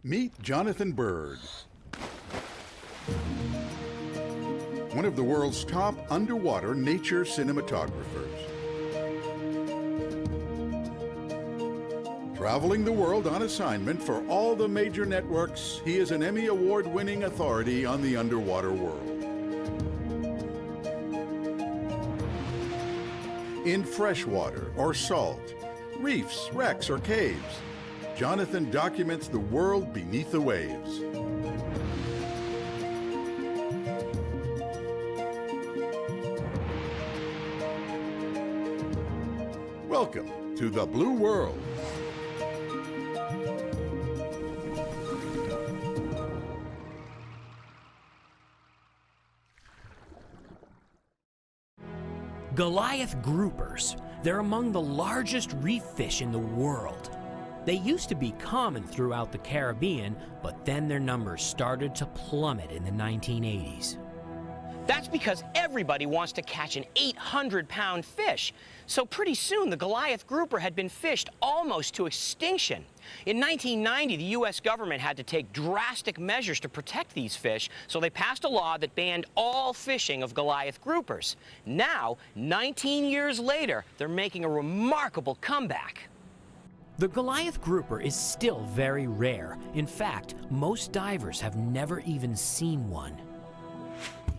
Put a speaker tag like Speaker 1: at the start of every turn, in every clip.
Speaker 1: Meet Jonathan Bird, one of the world's top underwater nature cinematographers. Traveling the world on assignment for all the major networks, he is an Emmy Award-winning authority on the underwater world. In freshwater or salt, reefs, wrecks, or caves, Jonathan documents the world beneath the waves. Welcome to the Blue World.
Speaker 2: Goliath groupers. They're among the largest reef fish in the world. They used to be common throughout the Caribbean, but then their numbers started to plummet in the 1980s.
Speaker 3: That's because everybody wants to catch an 800-pound fish. So pretty soon, the Goliath grouper had been fished almost to extinction. In 1990, the U.S. government had to take drastic measures to protect these fish, so they passed a law that banned all fishing of Goliath groupers. Now, 19 years later, they're making a remarkable comeback.
Speaker 2: The Goliath grouper is still very rare. In fact, most divers have never even seen one.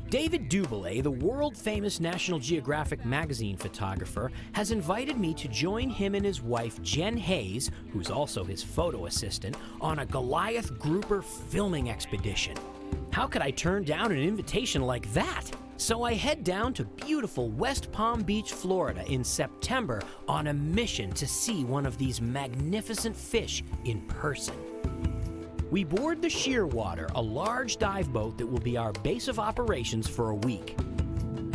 Speaker 2: David Doubilet, the world-famous National Geographic magazine photographer, has invited me to join him and his wife, Jen Hayes, who's also his photo assistant, on a Goliath grouper filming expedition. How could I turn down an invitation like that? So I head down to beautiful West Palm Beach, Florida in September on a mission to see one of these magnificent fish in person. We board the Shearwater, a large dive boat that will be our base of operations for a week.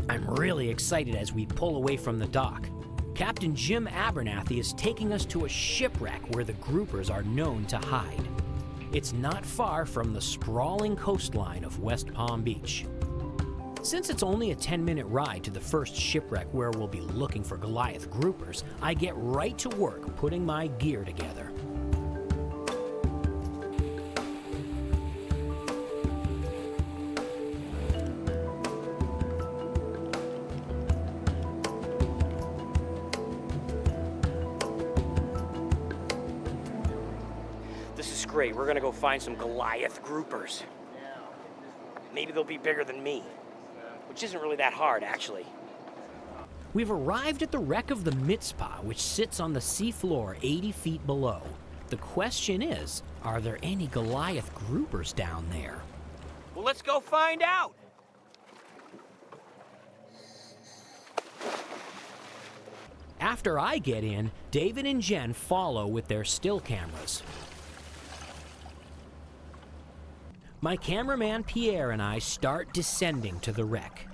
Speaker 2: I'm really excited as we pull away from the dock. Captain Jim Abernathy is taking us to a shipwreck where the groupers are known to hide. It's not far from the sprawling coastline of West Palm Beach. Since it's only a 10-minute ride to the first shipwreck where we'll be looking for Goliath groupers, I get right to work putting my gear together.
Speaker 3: This is great. We're gonna go find some Goliath groupers. Maybe they'll be bigger than me, which isn't really that hard, actually.
Speaker 2: We've arrived at the wreck of the Mitzpah, which sits on the seafloor 80 feet below. The question is, are there any Goliath groupers down there?
Speaker 3: Well, let's go find out.
Speaker 2: After I get in, David and Jen follow with their still cameras. My cameraman Pierre and I start descending to the wreck.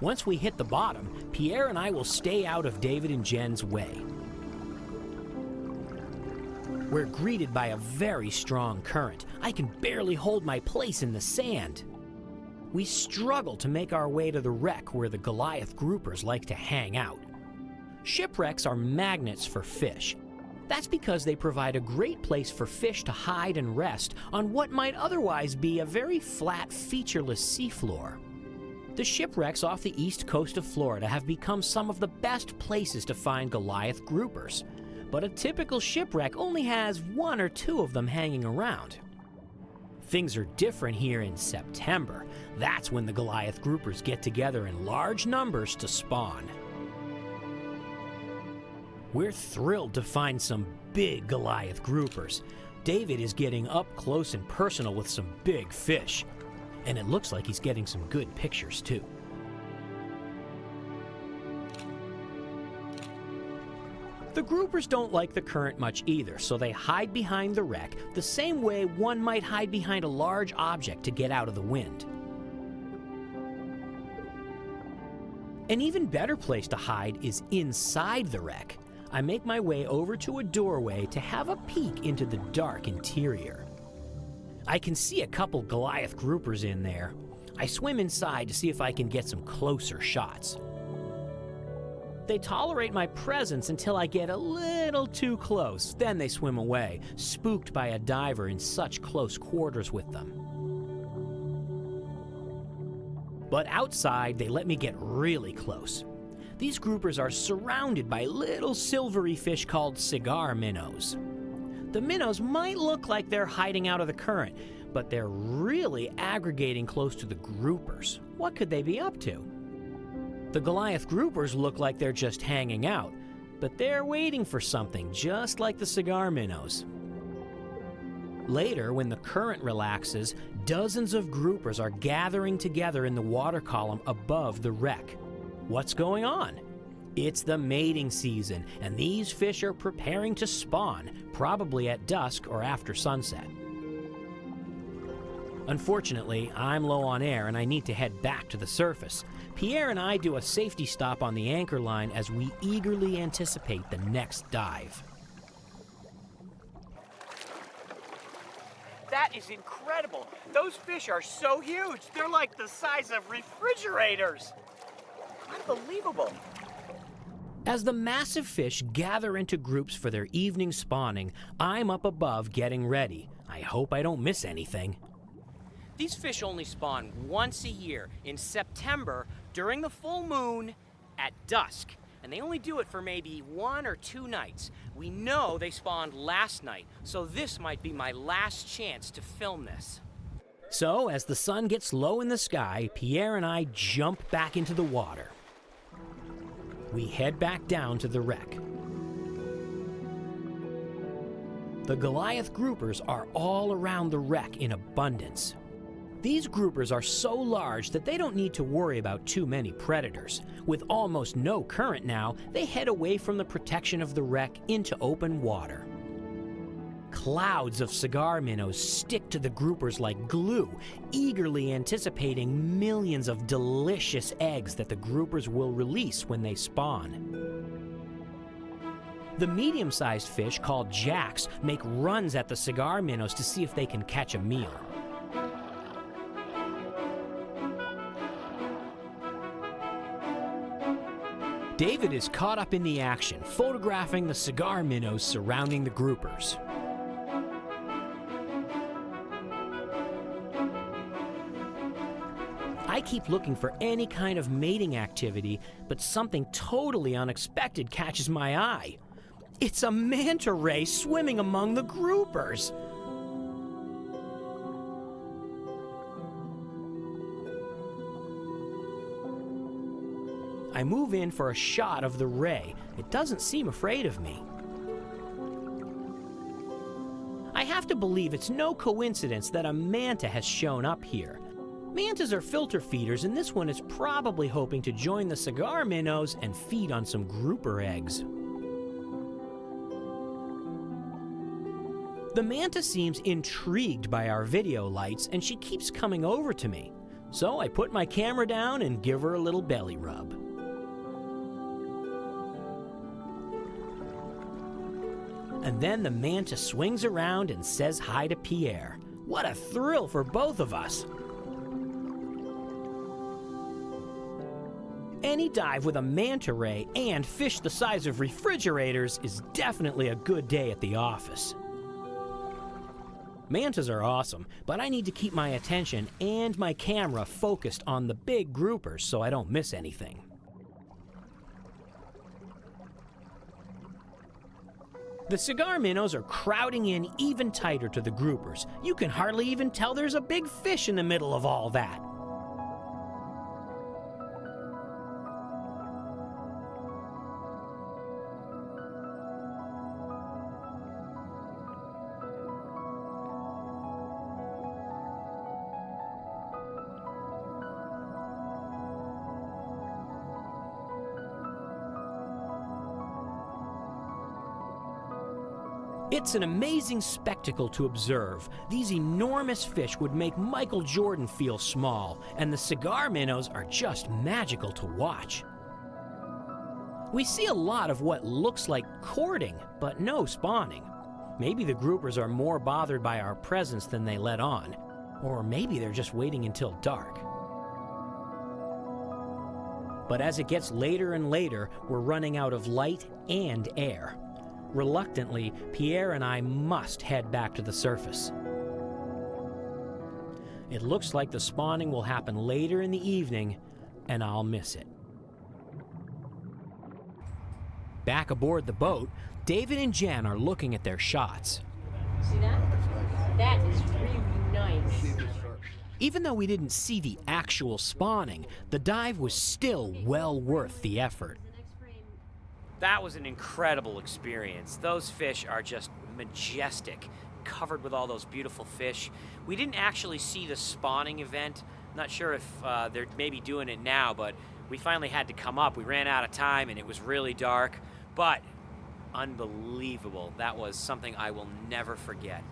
Speaker 2: Once we hit the bottom, Pierre and I will stay out of David and Jen's way. We're greeted by a very strong current. I can barely hold my place in the sand. We struggle to make our way to the wreck where the Goliath groupers like to hang out. Shipwrecks are magnets for fish. That's because they provide a great place for fish to hide and rest on what might otherwise be a very flat, featureless seafloor. The shipwrecks off the east coast of Florida have become some of the best places to find Goliath groupers, but a typical shipwreck only has one or two of them hanging around. Things are different here in September. That's when the Goliath groupers get together in large numbers to spawn. We're thrilled to find some big Goliath groupers. David is getting up close and personal with some big fish. And it looks like he's getting some good pictures too. The groupers don't like the current much either, so they hide behind the wreck the same way one might hide behind a large object to get out of the wind. An even better place to hide is inside the wreck. I make my way over to a doorway to have a peek into the dark interior. I can see a couple Goliath groupers in there. I swim inside to see if I can get some closer shots. They tolerate my presence until I get a little too close. Then they swim away, spooked by a diver in such close quarters with them. But outside, they let me get really close. These groupers are surrounded by little silvery fish called cigar minnows. The minnows might look like they're hiding out of the current, but they're really aggregating close to the groupers. What could they be up to? The Goliath groupers look like they're just hanging out, but they're waiting for something, just like the cigar minnows. Later, when the current relaxes, dozens of groupers are gathering together in the water column above the wreck. What's going on? It's the mating season, and these fish are preparing to spawn, probably at dusk or after sunset. Unfortunately, I'm low on air and I need to head back to the surface. Pierre and I do a safety stop on the anchor line as we eagerly anticipate the next dive.
Speaker 3: That is incredible. Those fish are so huge. They're like the size of refrigerators. Unbelievable.
Speaker 2: As the massive fish gather into groups for their evening spawning, I'm up above getting ready. I hope I don't miss anything.
Speaker 3: These fish only spawn once a year, in September, during the full moon, at dusk. And they only do it for maybe 1 or 2 nights. We know they spawned last night, so this might be my last chance to film this.
Speaker 2: So, as the sun gets low in the sky, Pierre and I jump back into the water. We head back down to the wreck. The Goliath groupers are all around the wreck in abundance. These groupers are so large that they don't need to worry about too many predators. With almost no current now, they head away from the protection of the wreck into open water. Clouds of cigar minnows stick to the groupers like glue, eagerly anticipating millions of delicious eggs that the groupers will release when they spawn. The medium-sized fish, called jacks, make runs at the cigar minnows to see if they can catch a meal. David is caught up in the action, photographing the cigar minnows surrounding the groupers. I keep looking for any kind of mating activity, but something totally unexpected catches my eye. It's a manta ray swimming among the groupers. I move in for a shot of the ray. It doesn't seem afraid of me. I have to believe it's no coincidence that a manta has shown up here. Mantas are filter feeders, and this one is probably hoping to join the cigar minnows and feed on some grouper eggs. The manta seems intrigued by our video lights, and she keeps coming over to me. So I put my camera down and give her a little belly rub. And then the manta swings around and says hi to Pierre. What a thrill for both of us! Any dive with a manta ray and fish the size of refrigerators is definitely a good day at the office. Mantas are awesome, but I need to keep my attention and my camera focused on the big groupers so I don't miss anything. The cigar minnows are crowding in even tighter to the groupers. You can hardly even tell there's a big fish in the middle of all that. It's an amazing spectacle to observe. These enormous fish would make Michael Jordan feel small, and the cigar minnows are just magical to watch. We see a lot of what looks like courting, but no spawning. Maybe the groupers are more bothered by our presence than they let on, or maybe they're just waiting until dark. But as it gets later and later, we're running out of light and air. Reluctantly, Pierre and I must head back to the surface. It looks like the spawning will happen later in the evening, and I'll miss it. Back aboard the boat, David and Jen are looking at their shots.
Speaker 4: See that? That is really nice.
Speaker 2: Even though we didn't see the actual spawning, the dive was still well worth the effort.
Speaker 3: That was an incredible experience. Those fish are just majestic, covered with all those beautiful fish. We didn't actually see the spawning event. Not sure if they're maybe doing it now, but we finally had to come up. We ran out of time and it was really dark, but unbelievable. That was something I will never forget.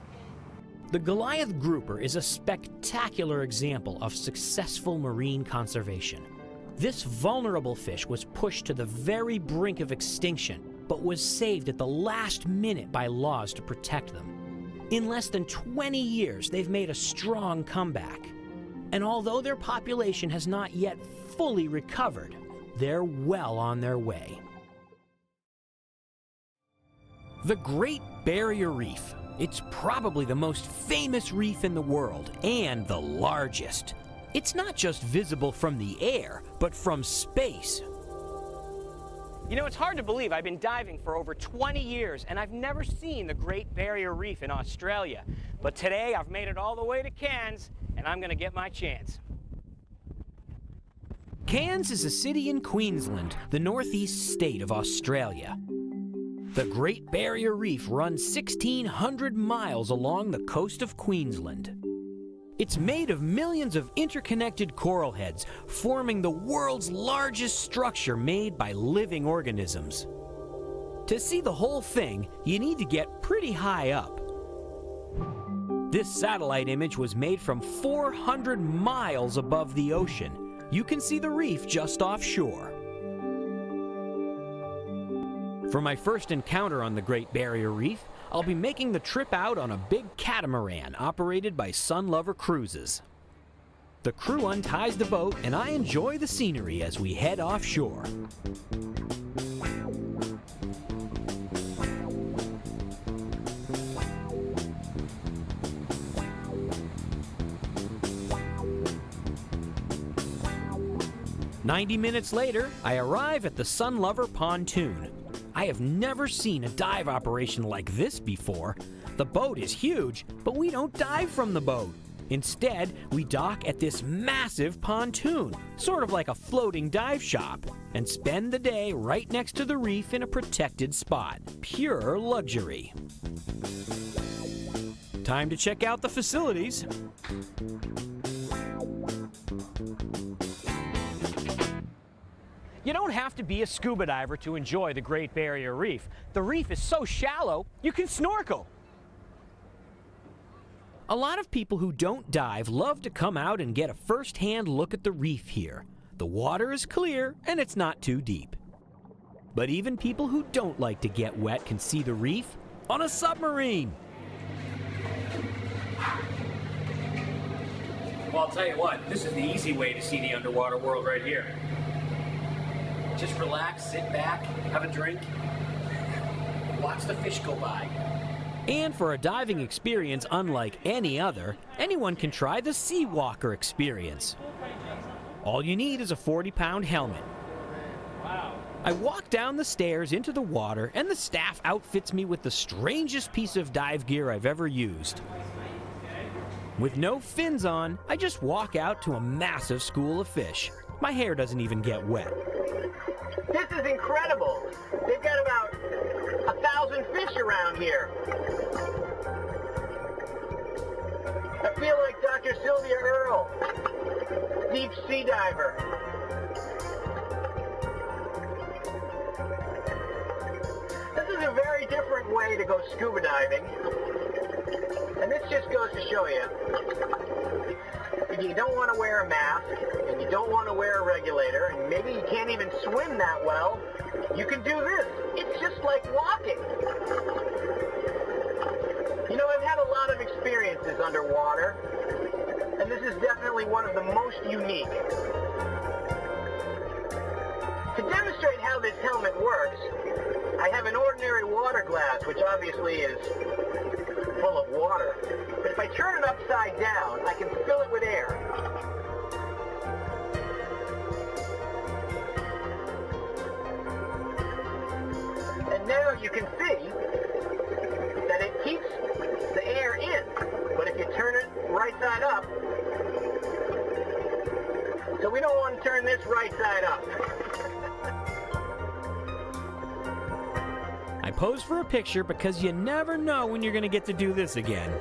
Speaker 2: The Goliath Grouper is a spectacular example of successful marine conservation. This vulnerable fish was pushed to the very brink of extinction, but was saved at the last minute by laws to protect them. In less than 20 years, they've made a strong comeback. And although their population has not yet fully recovered, they're well on their way. The Great Barrier Reef. It's probably the most famous reef in the world, and the largest. It's not just visible from the air, but from space.
Speaker 3: You know, it's hard to believe I've been diving for over 20 years, and I've never seen the Great Barrier Reef in Australia. But today, I've made it all the way to Cairns, and I'm gonna get my chance.
Speaker 2: Cairns is a city in Queensland, the northeast state of Australia. The Great Barrier Reef runs 1,600 miles along the coast of Queensland. It's made of millions of interconnected coral heads, forming the world's largest structure made by living organisms. To see the whole thing, you need to get pretty high up. This satellite image was made from 400 miles above the ocean. You can see the reef just offshore. For my first encounter on the Great Barrier Reef, I'll be making the trip out on a big catamaran operated by Sunlover Cruises. The crew unties the boat and I enjoy the scenery as we head offshore. "90 minutes later, I arrive at the Sunlover pontoon. I have never seen a dive operation like this before. The boat is huge, but we don't dive from the boat. Instead, we dock at this massive pontoon, sort of like a floating dive shop, and spend the day right next to the reef in a protected spot. Pure luxury. Time to check out the facilities.
Speaker 3: You don't have to be a scuba diver to enjoy the Great Barrier Reef. The reef is so shallow, you can snorkel.
Speaker 2: A lot of people who don't dive love to come out and get a first-hand look at the reef here. The water is clear and it's not too deep. But even people who don't like to get wet can see the reef on a submarine.
Speaker 5: Well, I'll tell you what, this is the easy way to see the underwater world right here. Just relax, sit back, have a drink, watch the fish go by.
Speaker 2: And for a diving experience unlike any other, anyone can try the Sea Walker experience. All you need is a 40-pound helmet. I walk down the stairs into the water, and the staff outfits me with the strangest piece of dive gear I've ever used. With no fins on, I just walk out to a massive school of fish. My hair doesn't even get wet.
Speaker 6: This is incredible. They've got about 1,000 fish around here. I feel like Dr. Sylvia Earle, deep sea diver. This is a very different way to go scuba diving. And this just goes to show you, if you don't want to wear a mask, and you don't want to wear a regulator, and maybe you can't even swim that well, you can do this. It's just like walking. You know, I've had a lot of experiences underwater, and this is definitely one of the most unique. demonstrate how this helmet works, I have an ordinary water glass, which obviously is full of water. But if I turn it upside down, I can fill it with air. And now you can see that it keeps the air in. But if you turn it right side up, so we don't want to turn this right side up.
Speaker 2: I pose for a picture because you never know when you're going to get to do this again.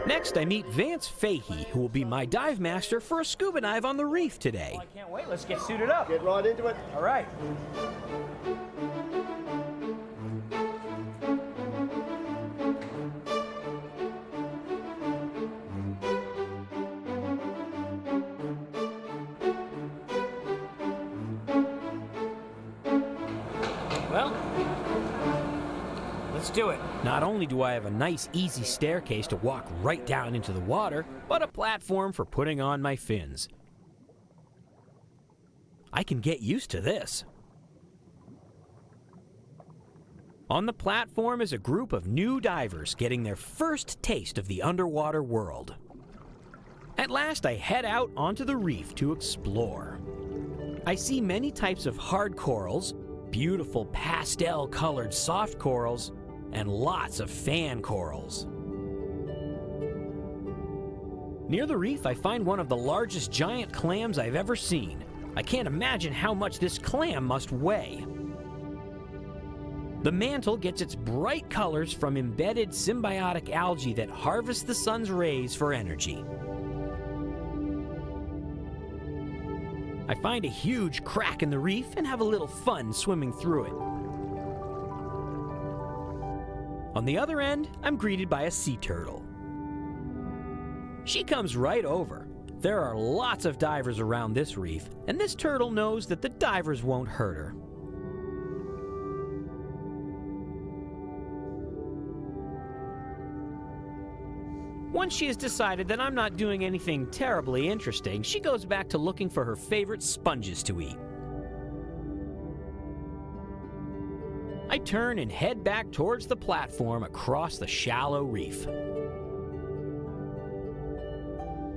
Speaker 2: Next, I meet Vance Fahey, who will be my dive master for a scuba dive on the reef today.
Speaker 3: Well, I can't wait. Let's get suited up.
Speaker 7: Get right into it.
Speaker 3: All right. Well, let's do it.
Speaker 2: Not only do I have a nice, easy staircase to walk right down into the water, but a platform for putting on my fins. I can get used to this. On the platform is a group of new divers getting their first taste of the underwater world. At last, I head out onto the reef to explore. I see many types of hard corals, beautiful pastel-colored soft corals, and lots of fan corals. Near the reef, I find one of the largest giant clams I've ever seen. I can't imagine how much this clam must weigh. The mantle gets its bright colors from embedded symbiotic algae that harvest the sun's rays for energy. I find a huge crack in the reef and have a little fun swimming through it. On the other end, I'm greeted by a sea turtle. She comes right over. There are lots of divers around this reef, and this turtle knows that the divers won't hurt her. Once she has decided that I'm not doing anything terribly interesting, she goes back to looking for her favorite sponges to eat. I turn and head back towards the platform across the shallow reef.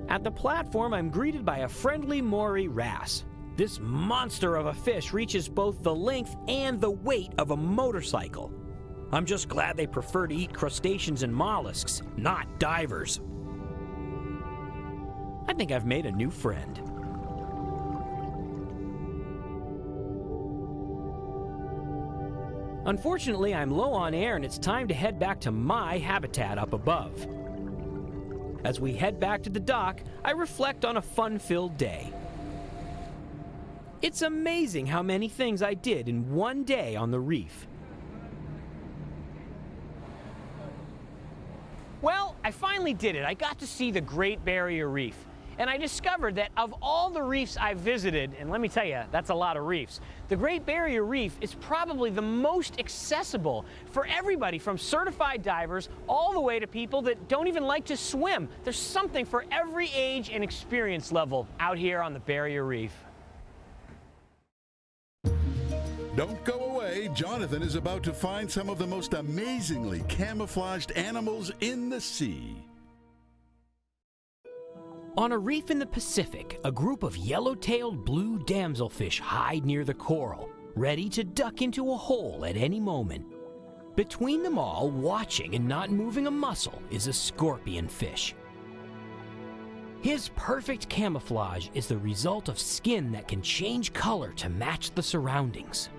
Speaker 2: At the platform, I'm greeted by a friendly Moray wrasse. This monster of a fish reaches both the length and the weight of a motorcycle. I'm just glad they prefer to eat crustaceans and mollusks, not divers. I think I've made a new friend. Unfortunately, I'm low on air and it's time to head back to my habitat up above. As we head back to the dock, I reflect on a fun-filled day. It's amazing how many things I did in one day on the reef.
Speaker 3: Well, I finally did it. I got to see the Great Barrier Reef. And I discovered that of all the reefs I've visited, and let me tell you, that's a lot of reefs, the Great Barrier Reef is probably the most accessible for everybody from certified divers all the way to people that don't even like to swim. There's something for every age and experience level out here on the Barrier Reef.
Speaker 1: Don't go away. Jonathan is about to find some of the most amazingly camouflaged animals in the sea.
Speaker 2: On a reef in the Pacific, a group of yellow-tailed blue damselfish hide near the coral, ready to duck into a hole at any moment. Between them all, watching and not moving a muscle, is a scorpion fish. His perfect camouflage is the result of skin that can change color to match the surroundings.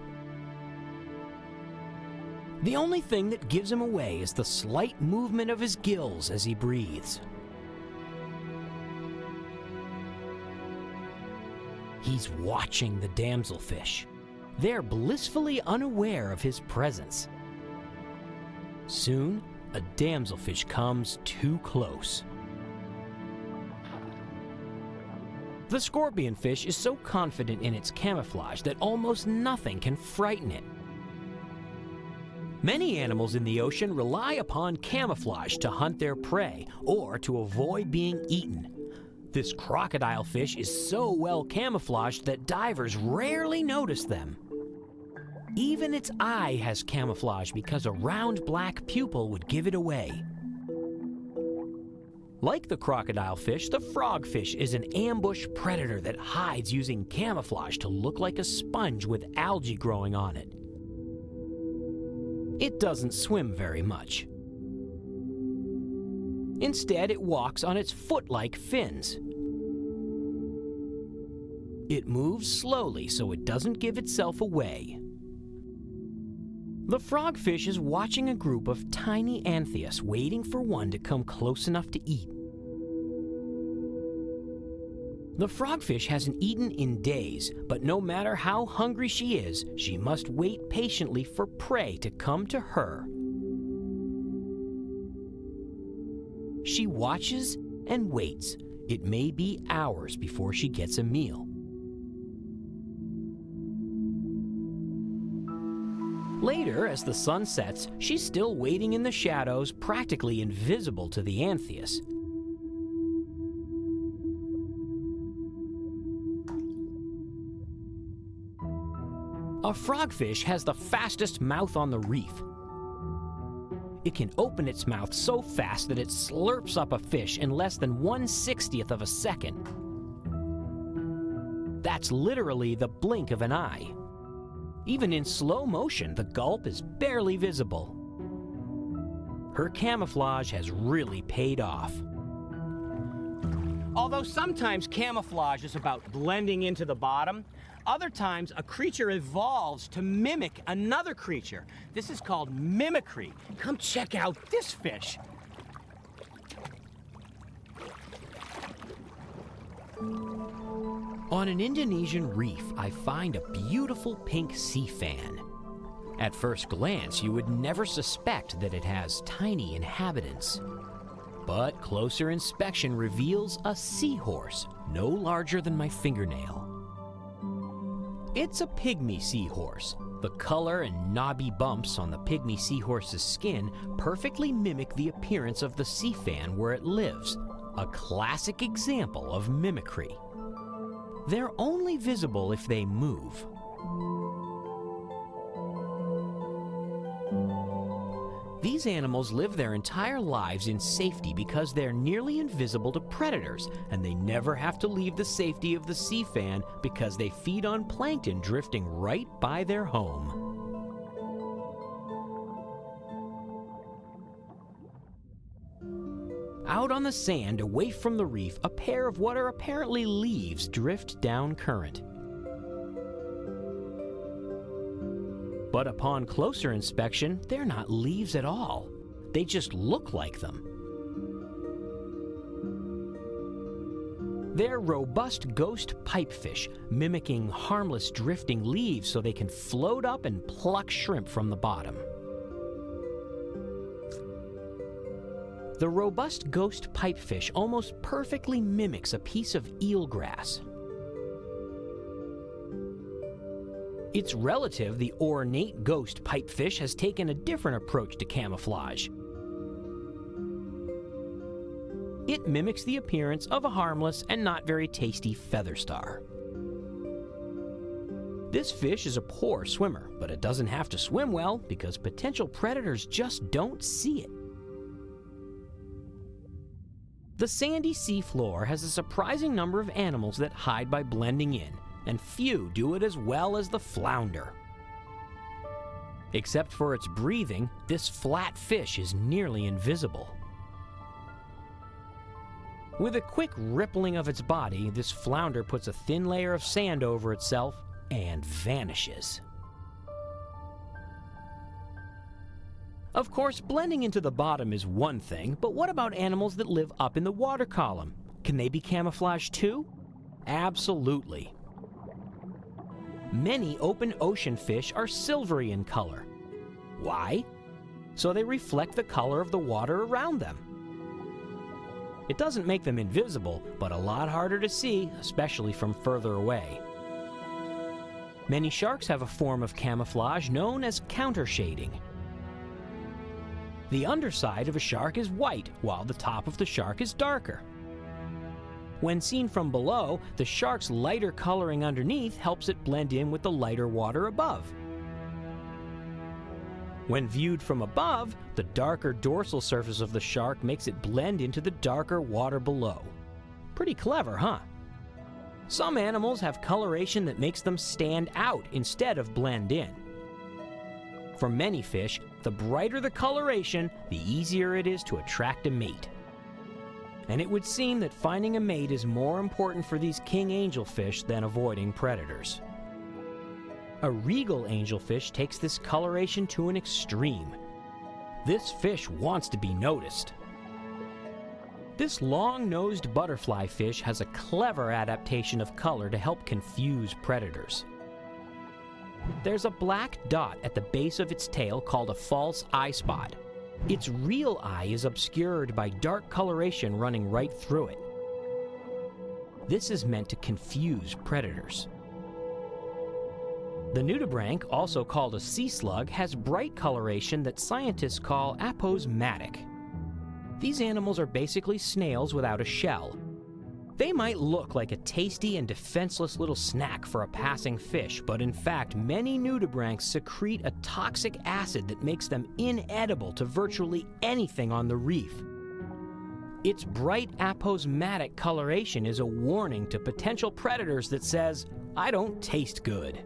Speaker 2: The only thing that gives him away is the slight movement of his gills as he breathes. He's watching the damselfish. They're blissfully unaware of his presence. Soon, a damselfish comes too close. The scorpionfish is so confident in its camouflage that almost nothing can frighten it. Many animals in the ocean rely upon camouflage to hunt their prey or to avoid being eaten. This crocodile fish is so well camouflaged that divers rarely notice them. Even its eye has camouflage because a round black pupil would give it away. Like the crocodile fish, the frogfish is an ambush predator that hides using camouflage to look like a sponge with algae growing on it. It doesn't swim very much. Instead, it walks on its foot-like fins. It moves slowly so it doesn't give itself away. The frogfish is watching a group of tiny anthias waiting for one to come close enough to eat. The frogfish hasn't eaten in days, but no matter how hungry she is, she must wait patiently for prey to come to her. She watches and waits. It may be hours before she gets a meal. Later, as the sun sets, she's still waiting in the shadows, practically invisible to the anthias. A frogfish has the fastest mouth on the reef. It can open its mouth so fast that it slurps up a fish in less than 1/60th of a second. That's literally the blink of an eye. Even in slow motion, the gulp is barely visible. Her camouflage has really paid off.
Speaker 3: Although sometimes camouflage is about blending into the bottom, other times a creature evolves to mimic another creature. This is called mimicry. Come check out this fish.
Speaker 2: On an Indonesian reef, I find a beautiful pink sea fan. At first glance, you would never suspect that it has tiny inhabitants. But closer inspection reveals a seahorse, no larger than my fingernail. It's a pygmy seahorse. The color and knobby bumps on the pygmy seahorse's skin perfectly mimic the appearance of the sea fan where it lives, a classic example of mimicry. They're only visible if they move. These animals live their entire lives in safety because they're nearly invisible to predators, and they never have to leave the safety of the sea fan because they feed on plankton drifting right by their home. Out on the sand, away from the reef, a pair of what are apparently leaves drift down current. But upon closer inspection, they're not leaves at all. They just look like them. They're robust ghost pipefish, mimicking harmless drifting leaves so they can float up and pluck shrimp from the bottom. The robust ghost pipefish almost perfectly mimics a piece of eelgrass. Its relative, the ornate ghost pipefish, has taken a different approach to camouflage. It mimics the appearance of a harmless and not very tasty feather star. This fish is a poor swimmer, but it doesn't have to swim well because potential predators just don't see it. The sandy seafloor has a surprising number of animals that hide by blending in, and few do it as well as the flounder. Except for its breathing, this flat fish is nearly invisible. With a quick rippling of its body, this flounder puts a thin layer of sand over itself and vanishes. Of course, blending into the bottom is one thing, but what about animals that live up in the water column? Can they be camouflaged too? Absolutely. Many open ocean fish are silvery in color. Why? So they reflect the color of the water around them. It doesn't make them invisible, but a lot harder to see, especially from further away. Many sharks have a form of camouflage known as countershading. The underside of a shark is white, while the top of the shark is darker. When seen from below, the shark's lighter coloring underneath helps it blend in with the lighter water above. When viewed from above, the darker dorsal surface of the shark makes it blend into the darker water below. Pretty clever, huh? Some animals have coloration that makes them stand out instead of blend in. For many fish, the brighter the coloration, the easier it is to attract a mate. And it would seem that finding a mate is more important for these king angelfish than avoiding predators. A regal angelfish takes this coloration to an extreme. This fish wants to be noticed. This long-nosed butterfly fish has a clever adaptation of color to help confuse predators. There's a black dot at the base of its tail called a false eye spot. Its real eye is obscured by dark coloration running right through it. This is meant to confuse predators. The nudibranch, also called a sea slug, has bright coloration that scientists call aposematic. These animals are basically snails without a shell. They might look like a tasty and defenseless little snack for a passing fish, but in fact, many nudibranchs secrete a toxic acid that makes them inedible to virtually anything on the reef. Its bright aposematic coloration is a warning to potential predators that says, "I don't taste good."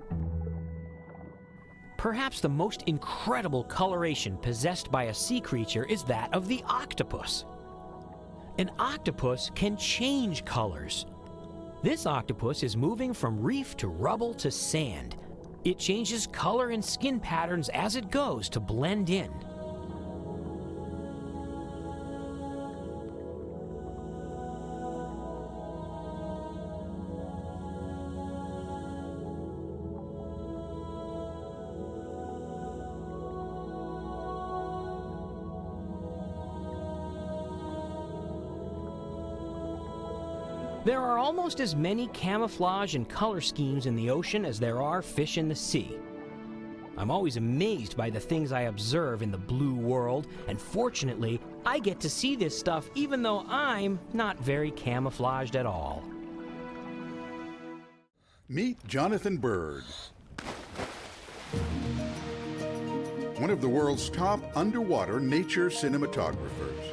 Speaker 2: Perhaps the most incredible coloration possessed by a sea creature is that of the octopus. An octopus can change colors. This octopus is moving from reef to rubble to sand. It changes color and skin patterns as it goes to blend in. There are almost as many camouflage and color schemes in the ocean as there are fish in the sea. I'm always amazed by the things I observe in the blue world, and fortunately, I get to see this stuff even though I'm not very camouflaged at all.
Speaker 1: Meet Jonathan Bird, one of the world's top underwater nature cinematographers.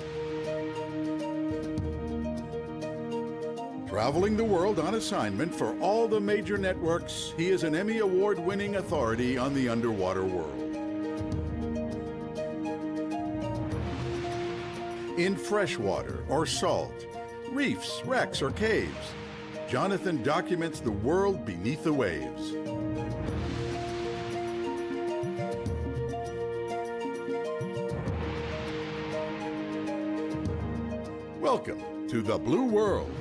Speaker 1: Traveling the world on assignment for all the major networks, he is an Emmy Award-winning authority on the underwater world. In freshwater or salt, reefs, wrecks, or caves, Jonathan documents the world beneath the waves. Welcome to the Blue World.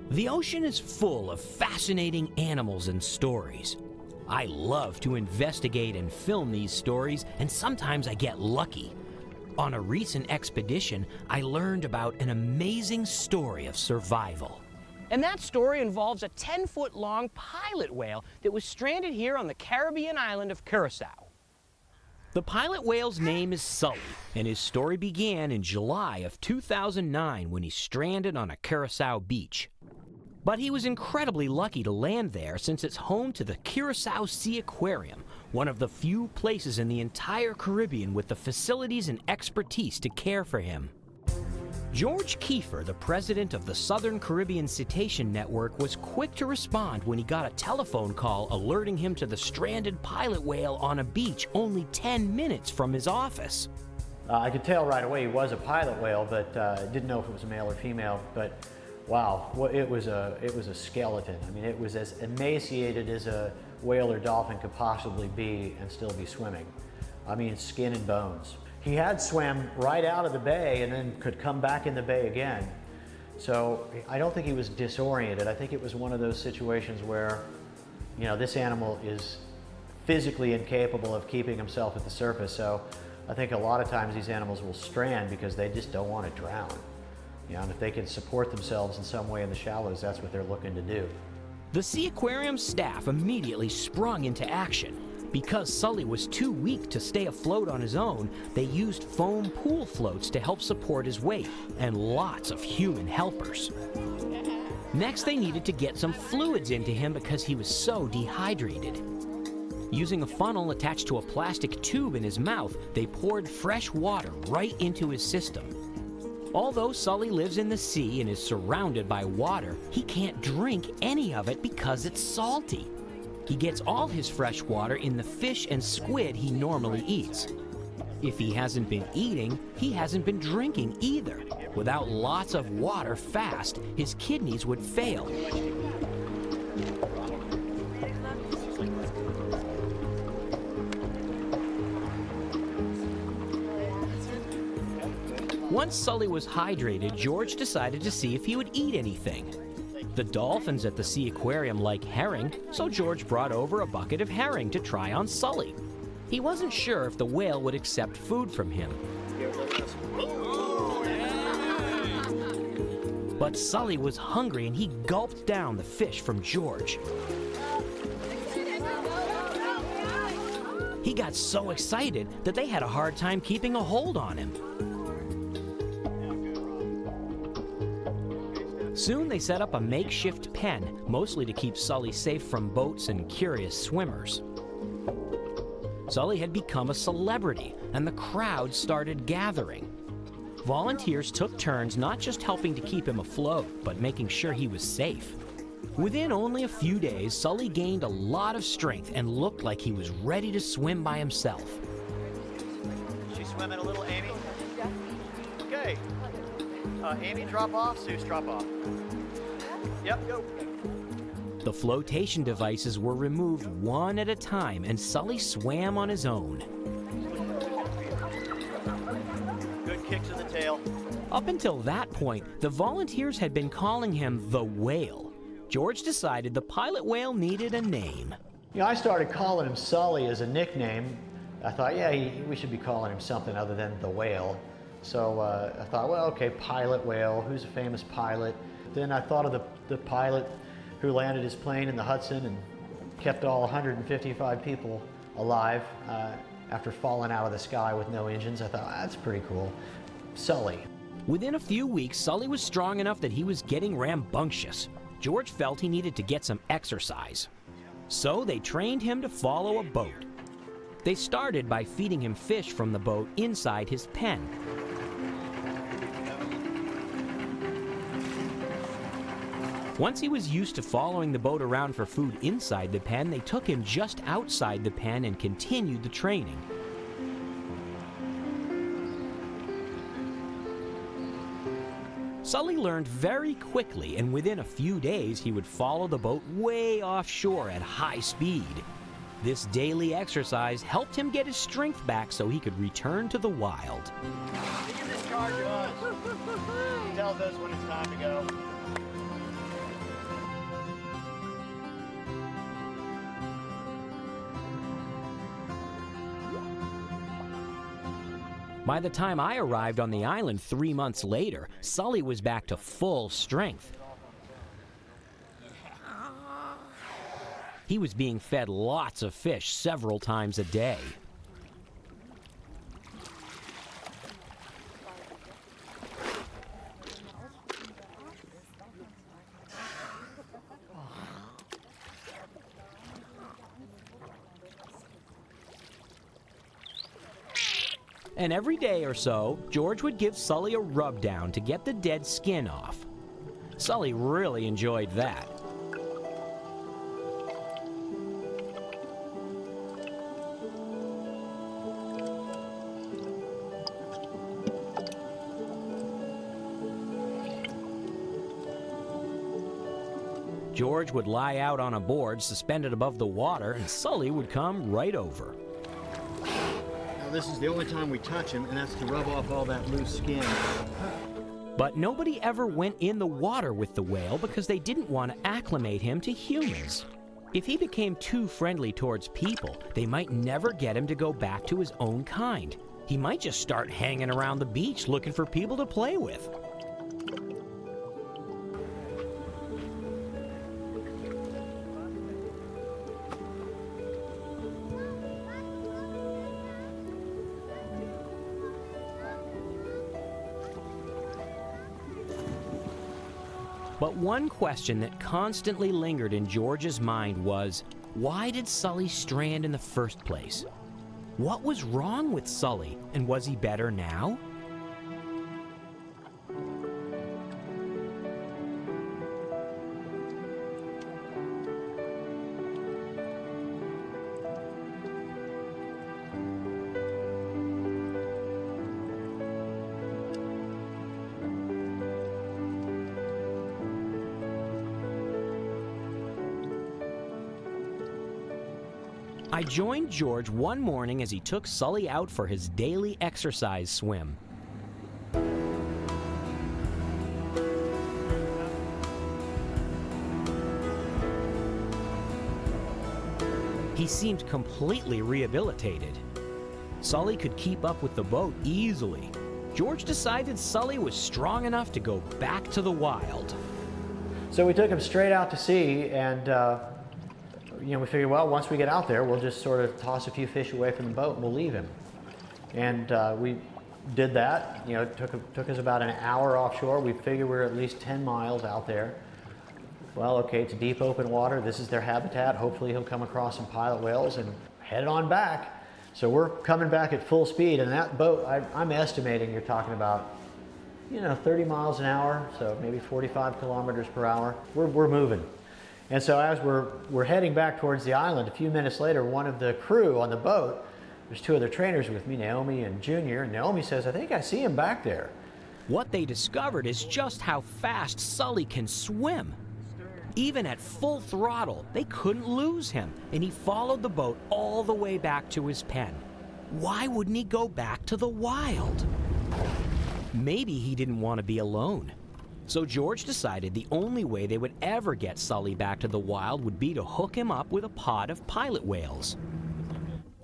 Speaker 2: The ocean is full of fascinating animals and stories. I love to investigate and film these stories, and sometimes I get lucky. On a recent expedition, I learned about an amazing story of survival.
Speaker 3: And that story involves a 10-foot-long pilot whale that was stranded here on the Caribbean island of Curacao.
Speaker 2: The pilot whale's name is Sully, and his story began in July of 2009 when he stranded on a Curacao beach. But he was incredibly lucky to land there since it's home to the Curacao Sea Aquarium, one of the few places in the entire Caribbean with the facilities and expertise to care for him. George Kiefer, the president of the Southern Caribbean Cetacean Network, was quick to respond when he got a telephone call alerting him to the stranded pilot whale on a beach only 10 minutes from his office.
Speaker 7: I could tell right away he was a pilot whale, but didn't know if it was a male or female. But wow, it was a skeleton. I mean, it was as emaciated as a whale or dolphin could possibly be and still be swimming. I mean, skin and bones. He had swam right out of the bay and then could come back in the bay again. So I don't think he was disoriented. I think it was one of those situations where, you know, this animal is physically incapable of keeping himself at the surface. So I think a lot of times these animals will strand because they just don't want to drown. You know, and if they can support themselves in some way in the shallows, that's what they're looking to do.
Speaker 2: The Sea Aquarium staff immediately sprung into action. Because Sully was too weak to stay afloat on his own, they used foam pool floats to help support his weight, and lots of human helpers. Next, they needed to get some fluids into him because he was so dehydrated. Using a funnel attached to a plastic tube in his mouth, they poured fresh water right into his system. Although Sully lives in the sea and is surrounded by water, he can't drink any of it because it's salty. He gets all his fresh water in the fish and squid he normally eats. If he hasn't been eating, he hasn't been drinking either. Without lots of water fast, his kidneys would fail. Once Sully was hydrated, George decided to see if he would eat anything. The dolphins at the Sea Aquarium like herring, so George brought over a bucket of herring to try on Sully. He wasn't sure if the whale would accept food from him. But Sully was hungry and he gulped down the fish from George. He got so excited that they had a hard time keeping a hold on him. Soon they set up a makeshift pen, mostly to keep Sully safe from boats and curious swimmers. Sully had become a celebrity, and the crowd started gathering. Volunteers took turns not just helping to keep him afloat, but making sure he was safe. Within only a few days, Sully gained a lot of strength and looked like he was ready to swim by himself.
Speaker 7: She's swimming a little, Amy? Okay. Amy, drop off. Zeus, drop off. Yep, go.
Speaker 2: The flotation devices were removed one at a time, and Sully swam on his own.
Speaker 7: Good kick to the tail.
Speaker 2: Up until that point, the volunteers had been calling him the Whale. George decided the pilot whale needed a name.
Speaker 7: You know, I started calling him Sully as a nickname. I thought, yeah, we should be calling him something other than the Whale. So I thought, well, okay, pilot whale, who's a famous pilot? Then I thought of the pilot who landed his plane in the Hudson and kept all 155 people alive after falling out of the sky with no engines. I thought, that's pretty cool. Sully.
Speaker 2: Within a few weeks, Sully was strong enough that he was getting rambunctious. George felt he needed to get some exercise. So they trained him to follow a boat. They started by feeding him fish from the boat inside his pen. Once he was used to following the boat around for food inside the pen, they took him just outside the pen and continued the training. Sully learned very quickly, and within a few days he would follow the boat way offshore at high speed. This daily exercise helped him get his strength back so he could return to the wild.
Speaker 7: He can discharge us. He tells us when it's time to go.
Speaker 2: By the time I arrived on the island 3 months later, Sully was back to full strength. He was being fed lots of fish several times a day. And every day or so, George would give Sully a rub down to get the dead skin off. Sully really enjoyed that. George would lie out on a board suspended above the water, and Sully would come right over.
Speaker 7: Now this is the only time we touch him, and that's to rub off all that loose skin.
Speaker 2: But nobody ever went in the water with the whale because they didn't want to acclimate him to humans. If he became too friendly towards people, they might never get him to go back to his own kind. He might just start hanging around the beach looking for people to play with. But one question that constantly lingered in George's mind was, why did Sully strand in the first place? What was wrong with Sully, and was he better now? I joined George one morning as he took Sully out for his daily exercise swim. He seemed completely rehabilitated. Sully could keep up with the boat easily. George decided Sully was strong enough to go back to the wild.
Speaker 7: So we took him straight out to sea, and we figured, well, once we get out there, we'll just sort of toss a few fish away from the boat and we'll leave him. And we did that. It took us about an hour offshore. We figured we're at least 10 miles out there. Well, okay, it's deep open water. This is their habitat. Hopefully he'll come across some pilot whales and head on back. So we're coming back at full speed, and that boat, I'm estimating you're talking about, 30 miles an hour, so maybe 45 kilometers per hour. We're moving. And so as we're heading back towards the island, a few minutes later, one of the crew on the boat, there's two other trainers with me, Naomi and Junior, and Naomi says, I think I see him back there.
Speaker 2: What they discovered is just how fast Sully can swim. Even at full throttle, they couldn't lose him, and he followed the boat all the way back to his pen. Why wouldn't he go back to the wild? Maybe he didn't want to be alone. So George decided the only way they would ever get Sully back to the wild would be to hook him up with a pod of pilot whales.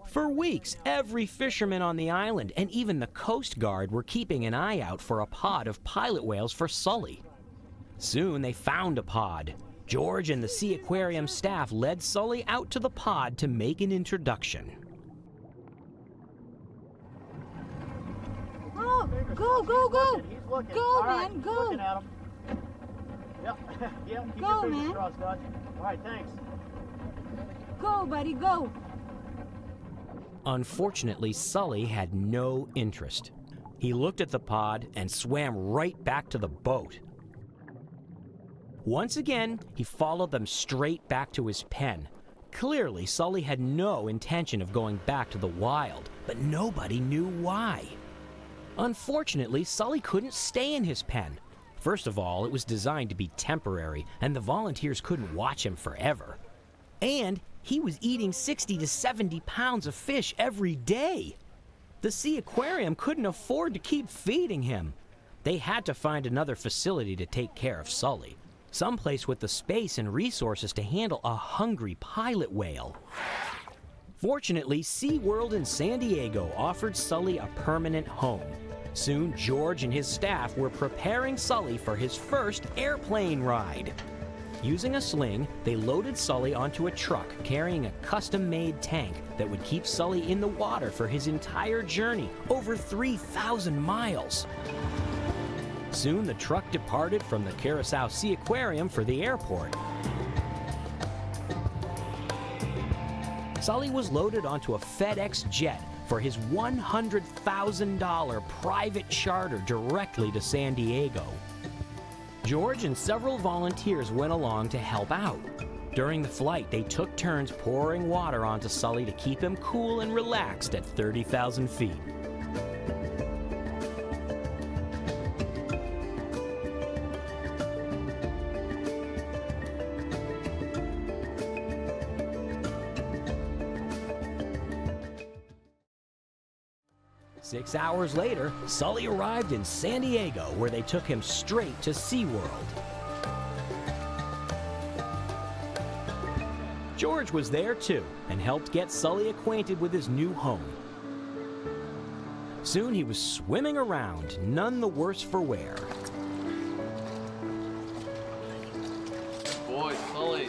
Speaker 2: For weeks, every fisherman on the island and even the Coast Guard were keeping an eye out for a pod of pilot whales for Sully. Soon they found a pod. George and the Sea Aquarium staff led Sully out to the pod to make an introduction.
Speaker 8: Oh, go, go, go!
Speaker 6: He's looking.
Speaker 8: Go,
Speaker 6: All right,
Speaker 8: man, go.
Speaker 6: Looking at him. Yep. Yep. Keep
Speaker 8: Go,
Speaker 6: your fingers
Speaker 8: man.
Speaker 6: crossed, Dutch. All right, thanks.
Speaker 8: Go, buddy, go!
Speaker 2: Unfortunately, Sully had no interest. He looked at the pod and swam right back to the boat. Once again, he followed them straight back to his pen. Clearly, Sully had no intention of going back to the wild, but nobody knew why. Unfortunately, Sully couldn't stay in his pen. First of all, it was designed to be temporary, and the volunteers couldn't watch him forever. And he was eating 60 to 70 pounds of fish every day. The Sea Aquarium couldn't afford to keep feeding him. They had to find another facility to take care of Sully. Someplace with the space and resources to handle a hungry pilot whale. Fortunately, SeaWorld in San Diego offered Sully a permanent home. Soon, George and his staff were preparing Sully for his first airplane ride. Using a sling, they loaded Sully onto a truck carrying a custom-made tank that would keep Sully in the water for his entire journey, over 3,000 miles. Soon, the truck departed from the Curacao Sea Aquarium for the airport. Sully was loaded onto a FedEx jet for his $100,000 private charter directly to San Diego. George and several volunteers went along to help out. During the flight, they took turns pouring water onto Sully to keep him cool and relaxed at 30,000 feet. Six hours later, Sully arrived in San Diego, where they took him straight to SeaWorld. George was there too, and helped get Sully acquainted with his new home. Soon he was swimming around, none the worse for wear.
Speaker 9: Boy, Sully.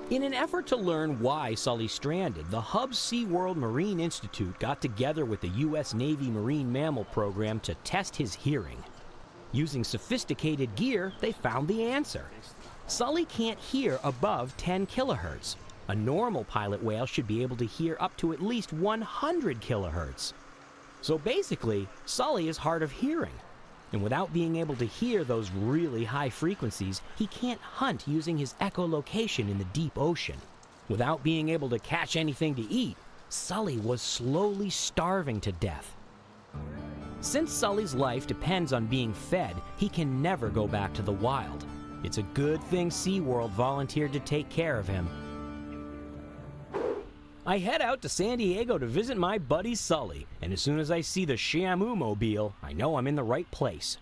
Speaker 2: In an effort to learn why Sully stranded, the Hub SeaWorld Marine Institute got together with the U.S. Navy Marine Mammal Program to test his hearing. Using sophisticated gear, they found the answer. Sully can't hear above 10 kilohertz. A normal pilot whale should be able to hear up to at least 100 kilohertz. So basically, Sully is hard of hearing. And without being able to hear those really high frequencies, he can't hunt using his echolocation in the deep ocean. Without being able to catch anything to eat, Sully was slowly starving to death. Since Sully's life depends on being fed, he can never go back to the wild. It's a good thing SeaWorld volunteered to take care of him. I head out to San Diego to visit my buddy Sully, and as soon as I see the Shamu mobile, I know I'm in the right place.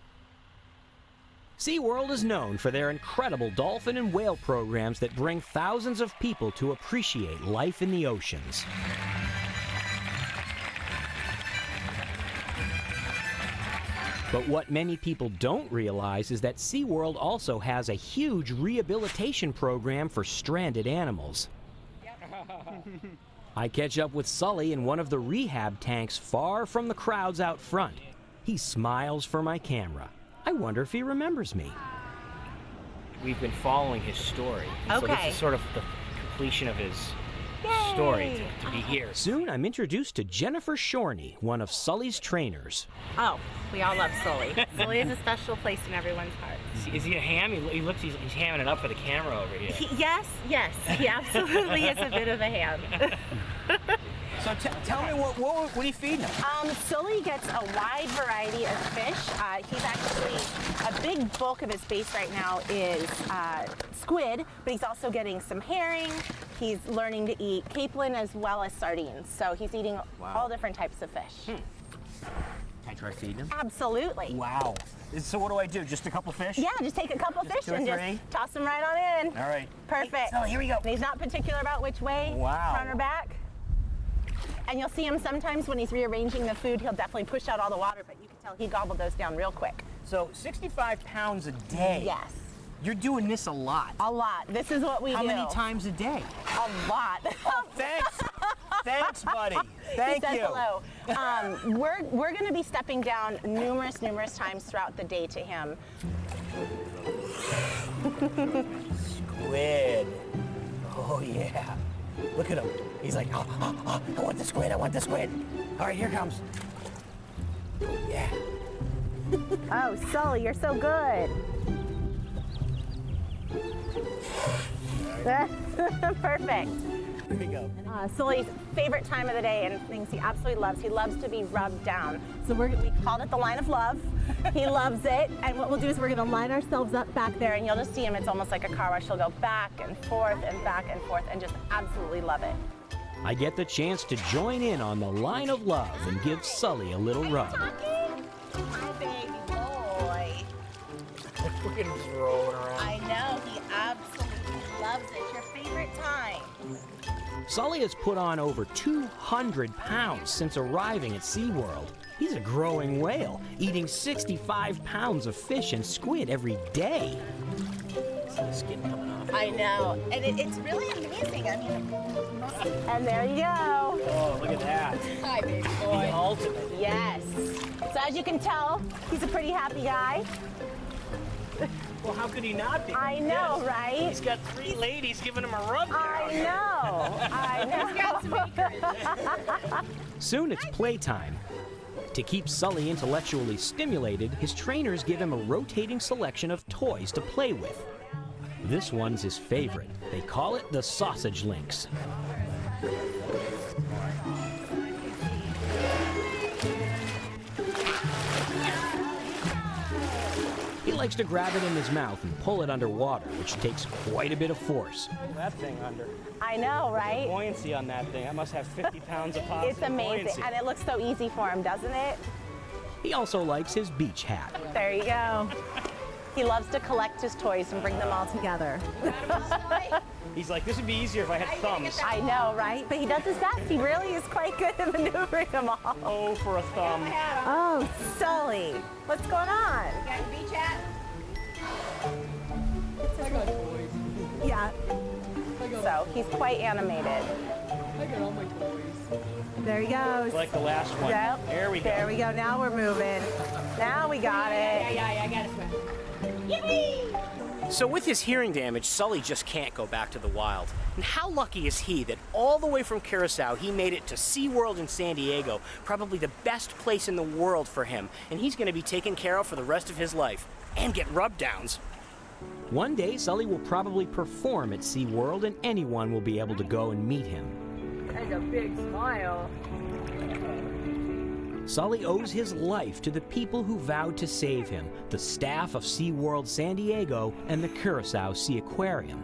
Speaker 2: SeaWorld is known for their incredible dolphin and whale programs that bring thousands of people to appreciate life in the oceans. But what many people don't realize is that SeaWorld also has a huge rehabilitation program for stranded animals. I catch up with Sully in one of the rehab tanks far from the crowds out front. He smiles for my camera. I wonder if he remembers me.
Speaker 3: We've been following his story.
Speaker 4: Okay.
Speaker 3: So this is sort of the completion of his story to be here.
Speaker 2: Soon I'm introduced to Jennifer Shorney, one of Sully's trainers.
Speaker 9: Oh, we all love Sully. Sully is a special place in everyone's heart.
Speaker 3: Is he a ham? He looks, he's hamming it up for the camera over here.
Speaker 9: Yes, he absolutely is a bit of a ham.
Speaker 3: So tell me, what are you feeding him?
Speaker 9: Sully gets a wide variety of fish. He's actually, a big bulk of his base right now is squid, but he's also getting some herring. He's learning to eat capelin as well as sardines. So he's eating all different types of fish.
Speaker 3: Can I try feeding him?
Speaker 9: Absolutely.
Speaker 3: Wow. So what do I do? Just a couple fish?
Speaker 9: Yeah, just take a couple fish
Speaker 3: two or
Speaker 9: and
Speaker 3: three?
Speaker 9: just toss them right on in.
Speaker 3: All right.
Speaker 9: Perfect.
Speaker 3: Hey, Sully, here we go.
Speaker 9: And he's not particular about which way, front or back. And you'll see him sometimes when he's rearranging the food, he'll definitely push out all the water, but you can tell he gobbled those down real quick.
Speaker 3: So 65 pounds a day.
Speaker 9: Yes.
Speaker 3: You're doing this a lot.
Speaker 9: A lot. This is what we do.
Speaker 3: How many times a day?
Speaker 9: A lot.
Speaker 3: Oh, thanks. Thanks, buddy. Thank
Speaker 9: he
Speaker 3: you.
Speaker 9: says hello. We're going to be stepping down numerous times throughout the day to him.
Speaker 3: Squid. Oh, yeah. Look at him. He's like, I want the squid, I want the squid. All right, here comes. Yeah.
Speaker 9: Oh, Sully, you're so good. Perfect.
Speaker 3: Here we go.
Speaker 9: Sully's favorite time of the day and things he absolutely loves. He loves to be rubbed down. So we called it the line of love. He loves it. And what we'll do is we're going to line ourselves up back there, and you'll just see him. It's almost like a car wash. He'll go back and forth and just absolutely love it.
Speaker 2: I get the chance to join in on the line of love and give Sully a little rub.
Speaker 9: My baby boy.
Speaker 3: Look at him just rolling around.
Speaker 9: I know. He absolutely loves it. It's your favorite time.
Speaker 2: Sully has put on over 200 pounds since arriving at SeaWorld. He's a growing whale, eating 65 pounds of fish and squid every day.
Speaker 3: See the skin coming off.
Speaker 9: I know. And it's really amazing. I mean, and there you go.
Speaker 3: Oh, look at that.
Speaker 9: Hi, baby
Speaker 3: The
Speaker 9: boy.
Speaker 3: ultimate.
Speaker 9: Yes. So as you can tell, he's a pretty happy guy.
Speaker 3: Well, how could he not be?
Speaker 9: I know, right?
Speaker 3: He's got 3 ladies giving him a rub there.
Speaker 9: I know.
Speaker 2: Soon it's playtime. To keep Sully intellectually stimulated, his trainers give him a rotating selection of toys to play with. This one's his favorite. They call it the sausage links. He likes to grab it in his mouth and pull it underwater, which takes quite a bit of force.
Speaker 3: That thing under.
Speaker 9: I know, right?
Speaker 3: Buoyancy on that thing. That must have 50 pounds of positive
Speaker 9: It's amazing.
Speaker 3: buoyancy.
Speaker 9: And it looks so easy for him, doesn't it?
Speaker 2: He also likes his beach hat.
Speaker 9: There you go. He loves to collect his toys and bring them all together.
Speaker 3: He's like, this would be easier if I had thumbs.
Speaker 9: I know, right? But he does his best. He really is quite good at maneuvering them all.
Speaker 3: Oh, for a thumb.
Speaker 9: Oh, Sully. What's going on? You got your beach hat?
Speaker 10: I got toys.
Speaker 9: Yeah. So he's quite animated.
Speaker 10: I got all my toys.
Speaker 9: There he goes.
Speaker 3: Like the last one.
Speaker 9: Yep.
Speaker 3: There we go.
Speaker 9: There we go. Now we're moving. Now we got it.
Speaker 4: Yeah, I got it.
Speaker 3: So with his hearing damage, Sully just can't go back to the wild. And how lucky is he that all the way from Curacao, he made it to SeaWorld in San Diego, probably the best place in the world for him, and he's going to be taken care of for the rest of his life, and get rub-downs.
Speaker 2: One day, Sully will probably perform at SeaWorld, and anyone will be able to go and meet him.
Speaker 4: That's a big smile.
Speaker 2: Sully owes his life to the people who vowed to save him, the staff of SeaWorld San Diego and the Curacao Sea Aquarium.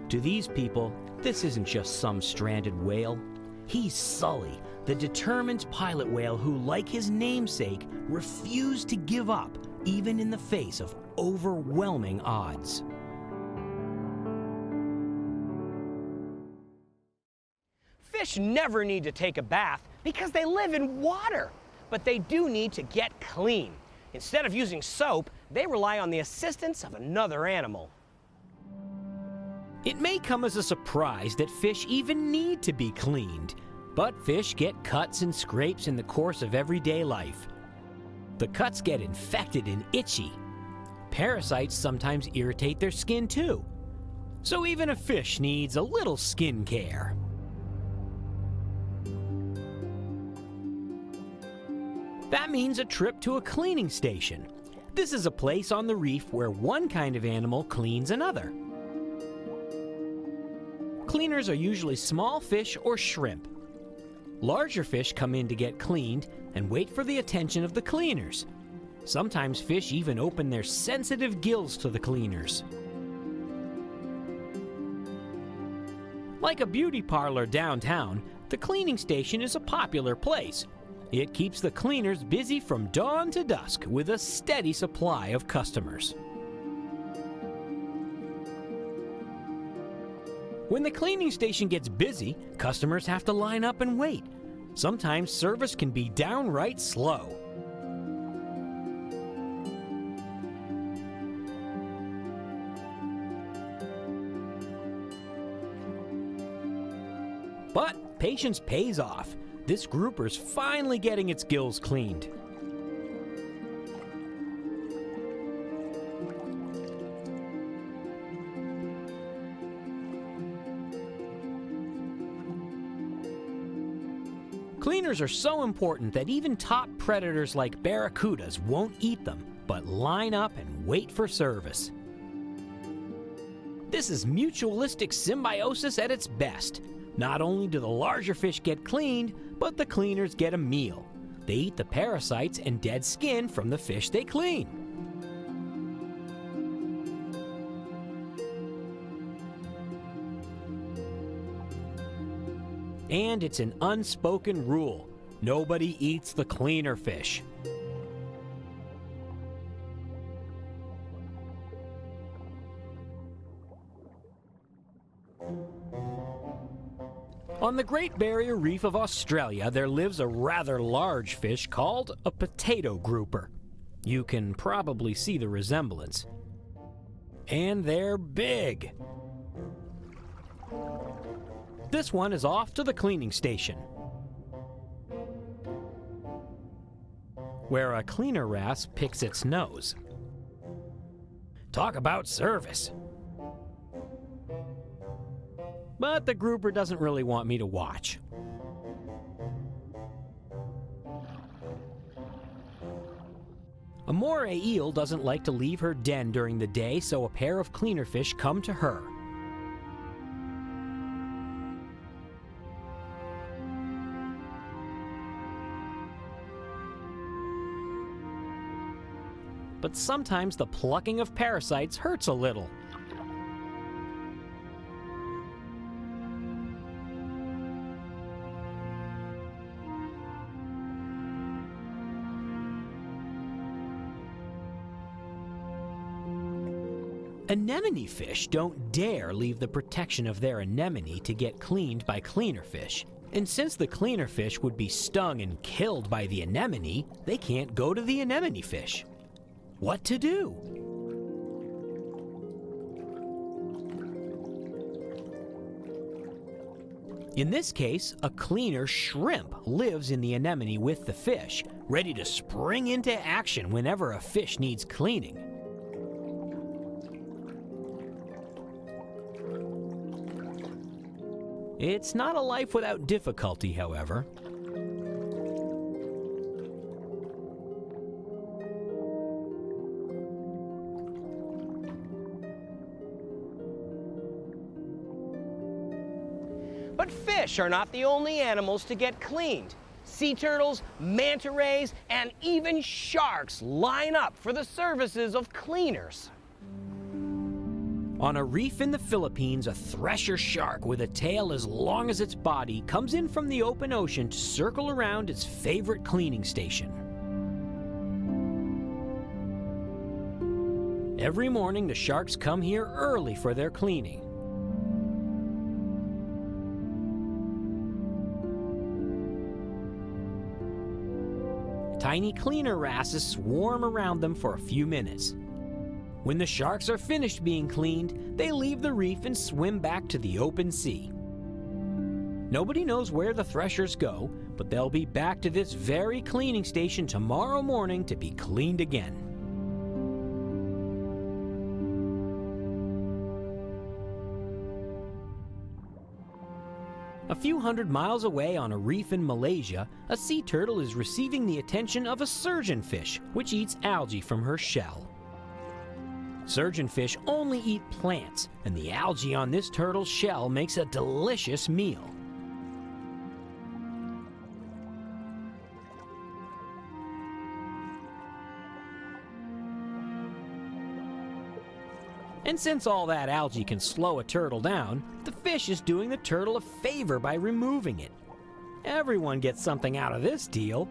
Speaker 2: To these people, this isn't just some stranded whale. He's Sully, the determined pilot whale who, like his namesake, refused to give up, even in the face of overwhelming odds.
Speaker 3: Fish never need to take a bath because they live in water, but they do need to get clean. Instead of using soap, they rely on the assistance of another animal.
Speaker 2: It may come as a surprise that fish even need to be cleaned, but fish get cuts and scrapes in the course of everyday life. The cuts get infected and itchy. Parasites sometimes irritate their skin too. So even a fish needs a little skin care. That means a trip to a cleaning station. This is a place on the reef where one kind of animal cleans another. Cleaners are usually small fish or shrimp. Larger fish come in to get cleaned and wait for the attention of the cleaners. Sometimes fish even open their sensitive gills to the cleaners. Like a beauty parlor downtown, the cleaning station is a popular place. It keeps the cleaners busy from dawn to dusk with a steady supply of customers. When the cleaning station gets busy, customers have to line up and wait. Sometimes service can be downright slow. But patience pays off. This grouper's finally getting its gills cleaned. Cleaners are so important that even top predators like barracudas won't eat them, but line up and wait for service. This is mutualistic symbiosis at its best. Not only do the larger fish get cleaned, but the cleaners get a meal. They eat the parasites and dead skin from the fish they clean. And it's an unspoken rule. Nobody eats the cleaner fish. On the Great Barrier Reef of Australia, there lives a rather large fish called a potato grouper. You can probably see the resemblance. And they're big. This one is off to the cleaning station, where a cleaner wrasse picks its nose. Talk about service. But the grouper doesn't really want me to watch. A moray eel doesn't like to leave her den during the day, so a pair of cleaner fish come to her. But sometimes the plucking of parasites hurts a little. Anemone fish don't dare leave the protection of their anemone to get cleaned by cleaner fish. And since the cleaner fish would be stung and killed by the anemone, they can't go to the anemone fish. What to do? In this case, a cleaner shrimp lives in the anemone with the fish, ready to spring into action whenever a fish needs cleaning. It's not a life without difficulty, however.
Speaker 3: But fish are not the only animals to get cleaned. Sea turtles, manta rays, and even sharks line up for the services of cleaners.
Speaker 2: On a reef in the Philippines, a thresher shark with a tail as long as its body comes in from the open ocean to circle around its favorite cleaning station. Every morning, the sharks come here early for their cleaning. Tiny cleaner wrasses swarm around them for a few minutes. When the sharks are finished being cleaned, they leave the reef and swim back to the open sea. Nobody knows where the threshers go, but they'll be back to this very cleaning station tomorrow morning to be cleaned again. A few hundred miles away on a reef in Malaysia, a sea turtle is receiving the attention of a surgeonfish, which eats algae from her shell. Surgeonfish only eat plants, and the algae on this turtle's shell makes a delicious meal. And since all that algae can slow a turtle down, the fish is doing the turtle a favor by removing it. Everyone gets something out of this deal.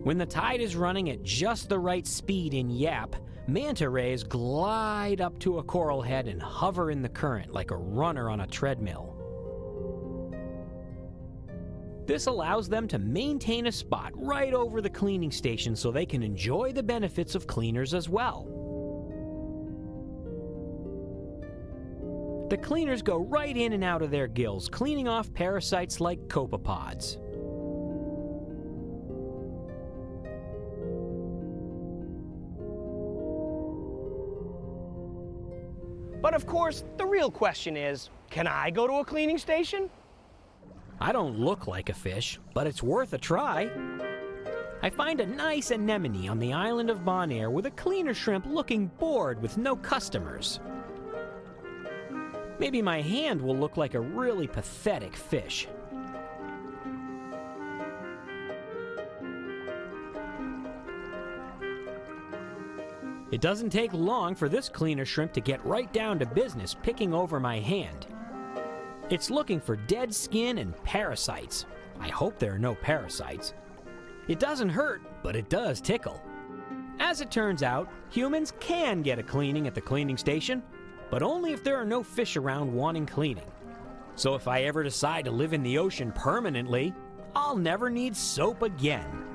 Speaker 2: When the tide is running at just the right speed in Yap, manta rays glide up to a coral head and hover in the current like a runner on a treadmill. This allows them to maintain a spot right over the cleaning station so they can enjoy the benefits of cleaners as well. The cleaners go right in and out of their gills, cleaning off parasites like copepods.
Speaker 3: But of course, the real question is, can I go to a cleaning station?
Speaker 2: I don't look like a fish, but it's worth a try. I find a nice anemone on the island of Bonaire with a cleaner shrimp looking bored with no customers. Maybe my hand will look like a really pathetic fish. It doesn't take long for this cleaner shrimp to get right down to business picking over my hand. It's looking for dead skin and parasites. I hope there are no parasites. It doesn't hurt, but it does tickle. As it turns out, humans can get a cleaning at the cleaning station, but only if there are no fish around wanting cleaning. So if I ever decide to live in the ocean permanently, I'll never need soap again.